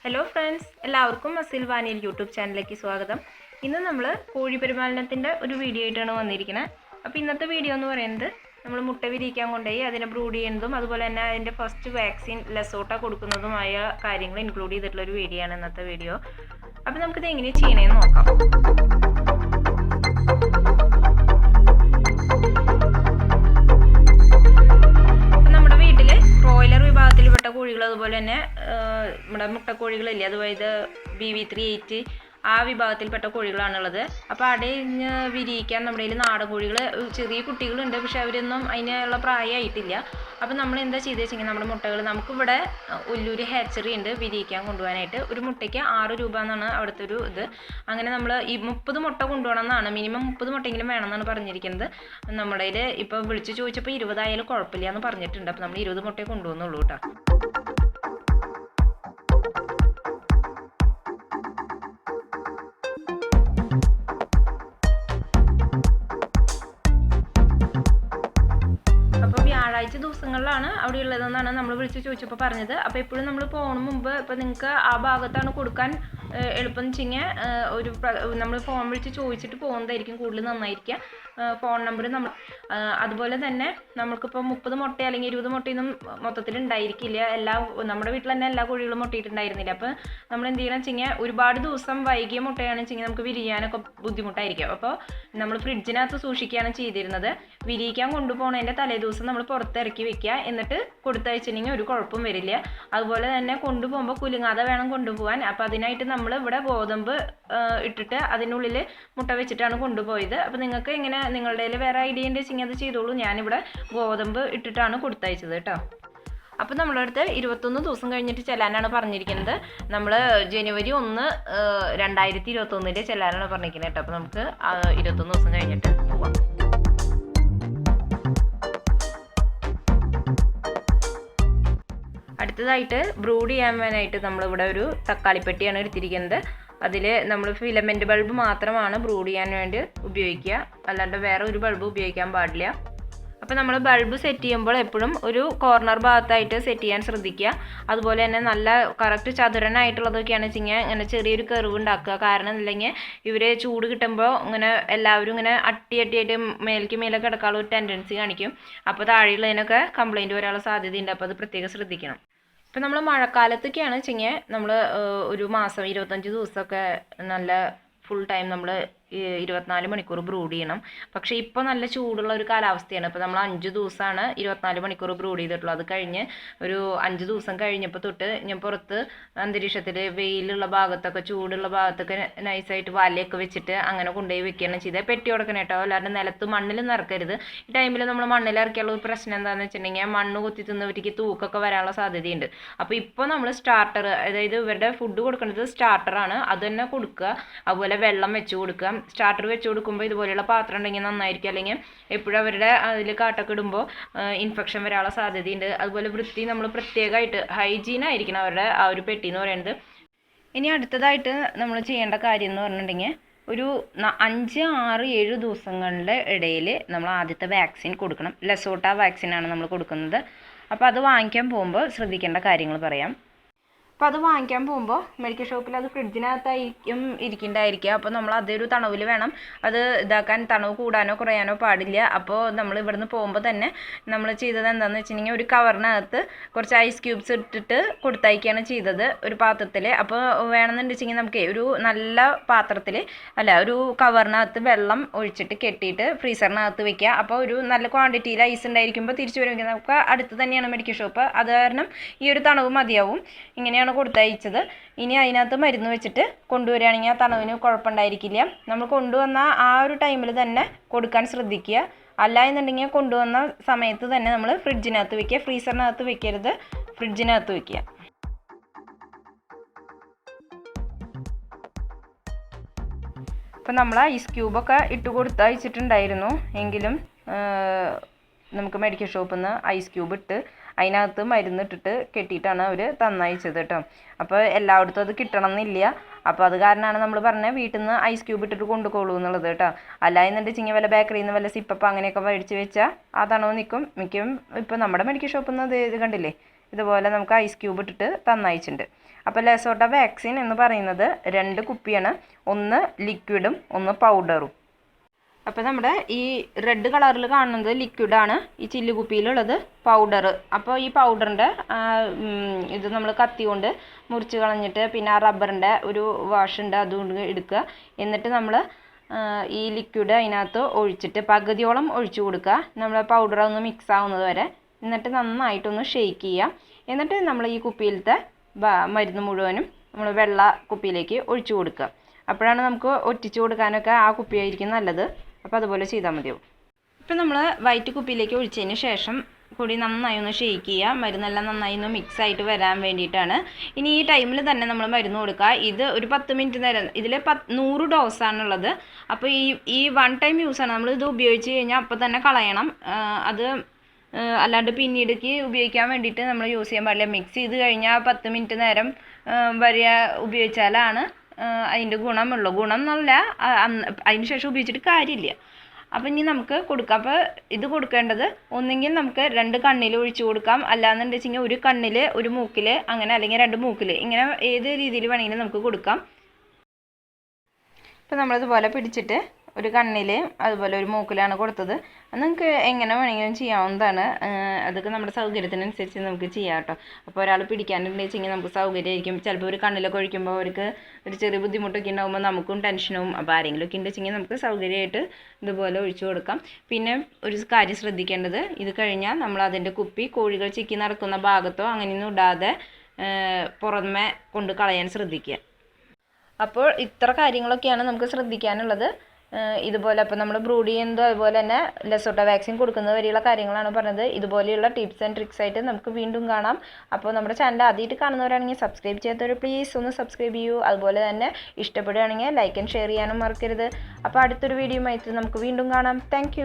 Hello friends, എല്ലാവർക്കും Asilva Anil YouTube ചാനലിലേക്ക് സ്വാഗതം. ഇന്ന് നമ്മൾ കോഴി പരിപാലനത്തിന്റെ ഒരു വീഡിയോ ആയിട്ടാണ് വന്നിരിക്കുന്നത്. അപ്പോൾ ഇന്നത്തെ വീഡിയോ എന്ന് പറയുന്നത് നമ്മൾ മുട്ട വിരിയിക്കാൻ കൊണ്ടുപോയി അതിനെ ബ്രൂഡ് ചെയ്യുന്നതും അതുപോലെ തന്നെ അതിന്റെ ഫസ്റ്റ് വാക്സിൻ ലസോട്ട കൊടുക്കുന്നതുമായ കാര്യങ്ങൾ ഇൻക്ലൂഡ് ചെയ്തിട്ടുള്ള ഒരു വീഡിയോ ആണ് ഇന്നത്തെ വീഡിയോ. അപ്പോൾ നമുക്ക് ഇത് എങ്ങനെ ചെയ്യണമെന്ന് നോക്കാം. നമ്മുടെ വീട്ടിലെ ബ്രോയിലർ വിഭാഗത്തിൽപ്പെട്ട കോഴികൾ അതുപോലെ തന്നെ നമ്മുടെ മുട്ടക്കോഴികളില്ലേ അതുപോലെ BV38 ആ വിഭാഗത്തിൽപ്പെട്ട കോഴികളാണുള്ളത്. അപ്പോൾ അടയിഞ്ഞ് വിരിയിക്കാൻ നമ്മുടെ കയ്യിൽ നാടൻ കോഴികൾ ചെറിയ കുട്ടികളുണ്ട്, പക്ഷെ അവരൊന്നും അതിനുള്ള പ്രായമായിട്ടില്ല. അപ്പോൾ നമ്മൾ എന്താ ചെയ്ത് വെച്ചെങ്കിൽ നമ്മുടെ മുട്ടകൾ നമുക്കിവിടെ ഒല്ലൂര് ഹാച്ചറി ഉണ്ട് വിരിയിക്കാൻ കൊണ്ടുപോകാനായിട്ട്. ഒരു മുട്ടയ്ക്ക് 6 രൂപ എന്നാണ് അവിടുത്തെ ഒരു ഇത്. അങ്ങനെ നമ്മൾ ഈ 30 മുട്ട കൊണ്ടുപോകണം എന്നാണ്, മിനിമം 30 മുട്ടയെങ്കിലും വേണമെന്നാണ് പറഞ്ഞിരിക്കുന്നത്. നമ്മുടെ കയ്യിൽ ഇപ്പോൾ വിളിച്ച് ചോദിച്ചപ്പോൾ 20 ആയാലും കുഴപ്പമില്ല എന്ന് പറഞ്ഞിട്ടുണ്ട്. അപ്പോൾ നമ്മൾ 20 മുട്ടയെ കൊണ്ടുപോകുന്നുള്ളൂ കേട്ടോ. വ്യാഴാഴ്ച ദിവസങ്ങളിലാണ് അവിടെ ഉള്ളതെന്നാണ് നമ്മൾ വിളിച്ച് ചോദിച്ചപ്പോൾ പറഞ്ഞത്. അപ്പോൾ എപ്പോഴും നമ്മൾ പോകുന്ന മുമ്പ് ഇപ്പോൾ നിങ്ങൾക്ക് ആ ഭാഗത്താണ് കൊടുക്കാൻ എളുപ്പം വെച്ചെങ്കിൽ ഒരു നമ്മൾ ഫോൺ വിളിച്ച് ചോദിച്ചിട്ട് പോകുന്നതായിരിക്കും കൂടുതൽ നന്നായിരിക്കുക. ഫോൺ നമ്പർ നമ്മൾ അതുപോലെ തന്നെ നമുക്കിപ്പോൾ 30 മുട്ട അല്ലെങ്കിൽ 20 മുട്ടയൊന്നും മൊത്തത്തിൽ ഉണ്ടായിരിക്കില്ല. നമ്മുടെ വീട്ടിൽ തന്നെ എല്ലാ കോഴികളും മുട്ടയിട്ടുണ്ടായിരുന്നില്ല. അപ്പോൾ നമ്മൾ എന്ത് ചെയ്യണം വെച്ചെങ്കിൽ ഒരുപാട് ദിവസം വൈകിയ മുട്ടയാണെന്ന് വെച്ചെങ്കിൽ നമുക്ക് വിരിയാനൊക്കെ ബുദ്ധിമുട്ടായിരിക്കും. അപ്പോൾ നമ്മൾ ഫ്രിഡ്ജിനകത്ത് സൂക്ഷിക്കുകയാണ് ചെയ്തിരുന്നത്. വിരിയിക്കാൻ കൊണ്ടുപോകുന്നതിൻ്റെ തലേ ദിവസം നമ്മൾ പുറത്തിറക്കി വെക്കുക, എന്നിട്ട് കൊടുത്തയച്ചിട്ടുണ്ടെങ്കിൽ ഒരു കുഴപ്പം വരില്ല. അതുപോലെ തന്നെ കൊണ്ടുപോകുമ്പോൾ കുലുങ്ങാതെ വേണം കൊണ്ടുപോകാൻ. അപ്പോൾ അതിനായിട്ട് നമ്മൾ ഇവിടെ ഗോതമ്പ് ഇട്ടിട്ട് അതിനുള്ളിൽ മുട്ട വെച്ചിട്ടാണ് കൊണ്ടുപോയത്. അപ്പോൾ നിങ്ങൾക്ക് എങ്ങനെ നിങ്ങളുടെ കയ്യിൽ വേറെ ഐഡിയ ഉണ്ട് വെച്ചെങ്കിൽ അത് ചെയ്തോളൂ. ഞാനിവിടെ ഗോതമ്പ് ഇട്ടിട്ടാണ് കൊടുത്തയച്ചത് കേട്ടോ. അപ്പോൾ നമ്മുടെ അടുത്ത് 21 ദിവസം കഴിഞ്ഞിട്ട് ചെല്ലാനാണ് പറഞ്ഞിരിക്കുന്നത്. നമ്മൾ ജനുവരി 1, 2021 ചെല്ലാനാണ് പറഞ്ഞിരിക്കുന്നത് കേട്ടോ. അപ്പോൾ നമുക്ക് 21 ദിവസം കഴിഞ്ഞിട്ട് പോവാം. അടുത്തതായിട്ട് ബ്രൂഡ് ചെയ്യാൻ വേണ്ടിയിട്ട് നമ്മളിവിടെ ഒരു തക്കാളിപ്പെട്ടിയാണ് എടുത്തിരിക്കുന്നത്. അതിൽ നമ്മൾ ഫിലമെൻറ്റ് ബൾബ് മാത്രമാണ് ബ്രൂഡ് ചെയ്യാൻ വേണ്ടി ഉപയോഗിക്കുക, അല്ലാണ്ട് വേറെ ഒരു ബൾബ് ഉപയോഗിക്കാൻ പാടില്ല. അപ്പോൾ നമ്മൾ ബൾബ് സെറ്റ് ചെയ്യുമ്പോൾ എപ്പോഴും ഒരു കോർണർ ഭാഗത്തായിട്ട് സെറ്റ് ചെയ്യാൻ ശ്രദ്ധിക്കുക. അതുപോലെ തന്നെ നല്ല കറക്റ്റ് ചതുരനായിട്ടുള്ളതൊക്കെയാണ് വെച്ചെങ്കിൽ ഇങ്ങനെ ചെറിയൊരു കർവ് ഉണ്ടാക്കുക. കാരണം ഇല്ലെങ്കിൽ ഇവർ ചൂട് കിട്ടുമ്പോൾ ഇങ്ങനെ എല്ലാവരും ഇങ്ങനെ അട്ടിയായിട്ട് മേലെ കിടക്കാനുള്ള ഒരു ടെൻഡൻസി കാണിക്കും. അപ്പോൾ താഴെയുള്ളതിനൊക്കെ കംപ്ലൈൻറ്റ് വരാനുള്ള സാധ്യതയുണ്ട്. അപ്പോൾ അത് പ്രത്യേകം ശ്രദ്ധിക്കണം. ഇപ്പം നമ്മൾ മഴക്കാലത്തൊക്കെയാണ് വെച്ചെങ്കിൽ നമ്മൾ ഒരു മാസം 25 ദിവസമൊക്കെ നല്ല ഫുൾ ടൈം നമ്മൾ 24 മണിക്കൂർ ബ്രൂഡ് ചെയ്യണം. പക്ഷേ ഇപ്പോൾ നല്ല ചൂടുള്ള ഒരു കാലാവസ്ഥയാണ്. ഇപ്പോൾ നമ്മൾ 5 ദിവസമാണ് 24 മണിക്കൂർ ബ്രൂഡ് ചെയ്തിട്ടുള്ളത്. അത് കഴിഞ്ഞ് ഒരു 5 ദിവസം കഴിഞ്ഞപ്പോൾ തൊട്ട് ഞാൻ പുറത്ത് അന്തരീക്ഷത്തിൽ വെയിലുള്ള ഭാഗത്തൊക്കെ ചൂടുള്ള ഭാഗത്തൊക്കെ നൈസായിട്ട് വലയൊക്കെ വെച്ചിട്ട് അങ്ങനെ കൊണ്ടുപോയി വെക്കുകയാണ് ചെയ്തത്. പെട്ടി കൊടുക്കണം കേട്ടോ, അല്ലാണ്ട് നിലത്ത് മണ്ണിൽ നിറക്കരുത്. ഈ ടൈമിൽ നമ്മൾ മണ്ണിൽ ഇറക്കിയുള്ള ഒരു പ്രശ്നം എന്താണെന്ന് വെച്ചിട്ടുണ്ടെങ്കിൽ മണ്ണ് കൊത്തി തിന്നവർക്ക് തൂക്കൊക്കെ വരാനുള്ള സാധ്യതയുണ്ട്. അപ്പോൾ ഇപ്പോൾ നമ്മൾ സ്റ്റാർട്ടർ, അതായത് ഇവരുടെ ഫുഡ് കൊടുക്കുന്നത് സ്റ്റാർട്ടറാണ്, അത് തന്നെ കൊടുക്കുക. അതുപോലെ വെള്ളം വെച്ച് കൊടുക്കുക. സ്റ്റാർട്ടർ വെച്ച് കൊടുക്കുമ്പോൾ ഇതുപോലെയുള്ള പാത്രം ഉണ്ടെങ്കിൽ നന്നായിരിക്കും, അല്ലെങ്കിൽ എപ്പോഴും അവരുടെ അതിൽ കാട്ടൊക്കെ ഇടുമ്പോൾ ഇൻഫെക്ഷൻ വരാനുള്ള സാധ്യതയുണ്ട്. അതുപോലെ വൃത്തി നമ്മൾ പ്രത്യേകമായിട്ട് ഹൈജീൻ ആയിരിക്കണം അവരുടെ ആ ഒരു പെട്ടി എന്ന് പറയുന്നത്. ഇനി അടുത്തതായിട്ട് നമ്മൾ ചെയ്യേണ്ട കാര്യം എന്ന് പറഞ്ഞിട്ടുണ്ടെങ്കിൽ ഒരു 5, 6, 7 ദിവസങ്ങളുടെ ഇടയിൽ നമ്മൾ ആദ്യത്തെ വാക്സിൻ കൊടുക്കണം. ലസോട്ട വാക്സിനാണ് നമ്മൾ കൊടുക്കുന്നത്. അപ്പോൾ അത് വാങ്ങിക്കാൻ പോകുമ്പോൾ ശ്രദ്ധിക്കേണ്ട കാര്യങ്ങൾ പറയാം. അപ്പോൾ അത് വാങ്ങിക്കാൻ പോകുമ്പോൾ മെഡിക്കൽ ഷോപ്പിൽ അത് ഫ്രിഡ്ജിനകത്തായിരിക്കും ഇരിക്കേണ്ടായിരിക്കുക. അപ്പോൾ നമ്മൾ അതൊരു തണവിൽ വേണം അത് ഇതാക്കാൻ. തണവ് കൂടാനോ കുറയാനോ പാടില്ല. അപ്പോൾ നമ്മൾ ഇവിടുന്ന് പോകുമ്പോൾ തന്നെ നമ്മൾ ചെയ്തത് എന്താണെന്ന് വെച്ചിട്ടുണ്ടെങ്കിൽ ഒരു കവറിനകത്ത് കുറച്ച് ഐസ് ക്യൂബ്സ് ഇട്ടിട്ട് കൊടുത്തയക്കുകയാണ് ചെയ്തത് ഒരു പാത്രത്തിൽ. അപ്പോൾ വേണമെന്നുണ്ടെച്ചെങ്കിൽ നമുക്ക് ഒരു നല്ല പാത്രത്തിൽ ഒരു കവറിനകത്ത് വെള്ളം ഒഴിച്ചിട്ട് കെട്ടിയിട്ട് ഫ്രീസറിനകത്ത് വെക്കുക. അപ്പോൾ ഒരു നല്ല ക്വാണ്ടിറ്റിയിൽ ഐസ് ഉണ്ടായിരിക്കുമ്പോൾ തിരിച്ചു വരുമെങ്കിൽ നമുക്ക് അടുത്ത് തന്നെയാണ് മെഡിക്കൽ ഷോപ്പ്. അത് കാരണം ഈ ഒരു തണവ് മതിയാവും. ഇങ്ങനെയാണ് കൊടുത്തയച്ചത്. ഇനി അതിനകത്ത് മരുന്ന് വെച്ചിട്ട് കൊണ്ടുവരികയാണെങ്കിൽ ആ തണവിന് കുഴപ്പമുണ്ടായിരിക്കില്ല. നമ്മൾ കൊണ്ടുവന്ന ആ ഒരു ടൈമിൽ തന്നെ കൊടുക്കാൻ ശ്രദ്ധിക്കുക. അല്ല എന്നുണ്ടെങ്കിൽ കൊണ്ടുവന്ന സമയത്ത് തന്നെ നമ്മൾ ഫ്രിഡ്ജിനകത്ത് വെക്കുക. ഫ്രീസറിനകത്ത് വെക്കരുത്, ഫ്രിഡ്ജിനകത്ത് വെക്കുക. ഇപ്പം നമ്മൾ ഐസ് ക്യൂബൊക്കെ ഇട്ട് കൊടുത്തയച്ചിട്ടുണ്ടായിരുന്നു, എങ്കിലും നമുക്ക് മെഡിക്കൽ ഷോപ്പിൽ നിന്ന് ഐസ് ക്യൂബ് ഇട്ട് അതിനകത്ത് മരുന്നിട്ടിട്ട് കെട്ടിയിട്ടാണ് അവർ തന്നയച്ചത് കേട്ടോ. അപ്പോൾ എല്ലായിടത്തും അത് കിട്ടണം എന്നില്ല. അപ്പോൾ അത് കാരണമാണ് നമ്മൾ പറഞ്ഞത് വീട്ടിൽ നിന്ന് ഐസ് ക്യൂബ് ഇട്ടിട്ട് കൊണ്ടുപോകുള്ളൂ എന്നുള്ളത് കേട്ടോ. അല്ല എന്നുണ്ടെങ്കിൽ വല്ല ബേക്കറിയിൽ നിന്ന് വല്ല സിപ്പപ്പം അങ്ങനെയൊക്കെ മേടിച്ച് വെച്ചാൽ ആ തണവ് നിൽക്കും. മിക്കും ഇപ്പോൾ നമ്മുടെ മെഡിക്കൽ ഷോപ്പിൽ നിന്ന് ഇത് കണ്ടില്ലേ, ഇതുപോലെ നമുക്ക് ഐസ് ക്യൂബ് ഇട്ടിട്ട് തന്നയച്ചിട്ടുണ്ട്. അപ്പോൾ ലെസോട്ട വാക്സിൻ എന്ന് പറയുന്നത് 2 കുപ്പിയാണ്, ഒന്ന് ലിക്വിഡും ഒന്ന് പൗഡറും. അപ്പോൾ നമ്മുടെ ഈ റെഡ് കളറിൽ കാണുന്നത് ലിക്വിഡാണ്, ഈ ചില്ലുകുപ്പിയിലുള്ളത് പൗഡർ. അപ്പോൾ ഈ പൗഡറിൻ്റെ ഇത് നമ്മൾ കത്തി കൊണ്ട് മുറിച്ച് കളഞ്ഞിട്ട് പിന്നെ ആ റബ്ബറിൻ്റെ ഒരു വാഷുണ്ട് അതുകൊണ്ട് എടുക്കുക. എന്നിട്ട് നമ്മൾ ഈ ലിക്വിഡ് അതിനകത്ത് ഒഴിച്ചിട്ട് പകുതിയോളം ഒഴിച്ചു കൊടുക്കുക, നമ്മൾ പൗഡർ ഒന്ന് മിക്സ് ആവുന്നത് വരെ. എന്നിട്ട് നന്നായിട്ടൊന്ന് ഷെയ്ക്ക് ചെയ്യുക. എന്നിട്ട് നമ്മൾ ഈ കുപ്പിയിലത്തെ മരുന്ന് മുഴുവനും നമ്മൾ വെള്ള കുപ്പിയിലേക്ക് ഒഴിച്ചു കൊടുക്കുക. അപ്പോഴാണ് നമുക്ക് ഒറ്റിച്ചു കൊടുക്കാനൊക്കെ ആ കുപ്പിയായിരിക്കും നല്ലത്. അപ്പോൾ അതുപോലെ ചെയ്താൽ മതിയാവും. ഇപ്പം നമ്മൾ വൈറ്റ് കുപ്പിയിലേക്ക് ഒഴിച്ചതിന് ശേഷം കൂടി നന്നായി ഒന്ന് ഷെയ്ക്ക് ചെയ്യുക. മരുന്നെല്ലാം നന്നായി ഒന്ന് മിക്സ് ആയിട്ട് വരാൻ വേണ്ടിയിട്ടാണ്. ഇനി ഈ ടൈമിൽ തന്നെ നമ്മൾ മരുന്ന് കൊടുക്കുക. ഇത് ഒരു 10 മിനിറ്റ് നേരം, ഇതിൽ 100 ഡോസാണുള്ളത്. അപ്പോൾ ഈ 1 ടൈം യൂസാണ്. നമ്മൾ ഇത് ഉപയോഗിച്ച് കഴിഞ്ഞാൽ അപ്പോൾ തന്നെ കളയണം. അത് അല്ലാണ്ട് പിന്നീടേക്ക് ഉപയോഗിക്കാൻ വേണ്ടിയിട്ട് നമ്മൾ യൂസ് ചെയ്യാൻ പാടില്ല. മിക്സ് ചെയ്ത് കഴിഞ്ഞാൽ 10 മിനിറ്റ് നേരം വരെ ഉപയോഗിച്ചാലാണ് അതിൻ്റെ ഗുണമുള്ളൂ. ഗുണം എന്നല്ല, അതിന് ശേഷം ഉപയോഗിച്ചിട്ട് കാര്യമില്ല. അപ്പം ഇനി നമുക്ക് കൊടുക്കാം. അപ്പോൾ ഇത് കൊടുക്കേണ്ടത് ഒന്നെങ്കിൽ നമുക്ക് 2 കണ്ണിൽ ഒഴിച്ചു കൊടുക്കാം, അല്ലാന്നുണ്ടെന്ന് വെച്ചെങ്കിൽ 1 കണ്ണിൽ 1 മൂക്കിൽ അങ്ങനെ, അല്ലെങ്കിൽ 2 മൂക്കിൽ, ഇങ്ങനെ ഏത് രീതിയിൽ വേണമെങ്കിലും നമുക്ക് കൊടുക്കാം. ഇപ്പം നമ്മളിതുപോലെ പിടിച്ചിട്ട് 1 കണ്ണിൽ അതുപോലെ 1 മൂക്കിലാണ് കൊടുത്തത്. നിങ്ങൾക്ക് എങ്ങനെ വേണമെങ്കിലും ചെയ്യാവുന്നതാണ്. അതൊക്കെ നമ്മുടെ സൗകര്യത്തിനനുസരിച്ച് നമുക്ക് ചെയ്യാം കേട്ടോ. അപ്പോൾ ഒരാൾ പിടിക്കാനുണ്ടെന്ന് വെച്ചെങ്കിൽ നമുക്ക് സൗകര്യമായിരിക്കും. ചിലപ്പോൾ 1 കണ്ണിലൊക്കെ ഒഴിക്കുമ്പോൾ അവർക്ക് ഒരു ചെറിയ ബുദ്ധിമുട്ടൊക്കെ ഉണ്ടാകുമ്പോൾ നമുക്കും ടെൻഷനും. അപ്പോൾ ആരെങ്കിലുമൊക്കെ ഉണ്ടെന്ന് വെച്ചെങ്കിൽ നമുക്ക് സൗകര്യമായിട്ട് ഇതുപോലെ ഒഴിച്ചു കൊടുക്കാം. പിന്നെ ഒരു കാര്യം ശ്രദ്ധിക്കേണ്ടത്, ഇത് കഴിഞ്ഞാൽ നമ്മൾ അതിൻ്റെ കുപ്പി കോഴികൾ ചിക്കി നടക്കുന്ന ഭാഗത്തോ അങ്ങനെയൊന്നും ഇടാതെ പുറമെ കൊണ്ട് കളയാൻ ശ്രദ്ധിക്കുക. അപ്പോൾ ഇത്ര കാര്യങ്ങളൊക്കെയാണ് നമുക്ക് ശ്രദ്ധിക്കാനുള്ളത്. ഇതുപോലെ അപ്പോൾ നമ്മൾ ബ്രൂഡ് ചെയ്യുന്നത് അതുപോലെ തന്നെ ലെസോട്ട വാക്സിൻ കൊടുക്കുന്നത് വരെയുള്ള കാര്യങ്ങളാണ് പറഞ്ഞത്. ഇതുപോലെയുള്ള ടിപ്സ് ആൻഡ് ട്രിക്സ് ആയിട്ട് നമുക്ക് വീണ്ടും കാണാം. അപ്പോൾ നമ്മുടെ ചാനൽ ആദ്യമായിട്ട് കാണുന്നവരാണെങ്കിൽ സബ്സ്ക്രൈബ് ചെയ്യാത്തവർ പ്ലീസ് ഒന്ന് സബ്സ്ക്രൈബ് ചെയ്യൂ. അതുപോലെ തന്നെ ഇഷ്ടപ്പെടുകയാണെങ്കിൽ ലൈക്ക് ആൻഡ് ഷെയർ ചെയ്യാനും മറക്കരുത്. അപ്പോൾ അടുത്തൊരു വീഡിയോയുമായിട്ട് നമുക്ക് വീണ്ടും കാണാം. താങ്ക്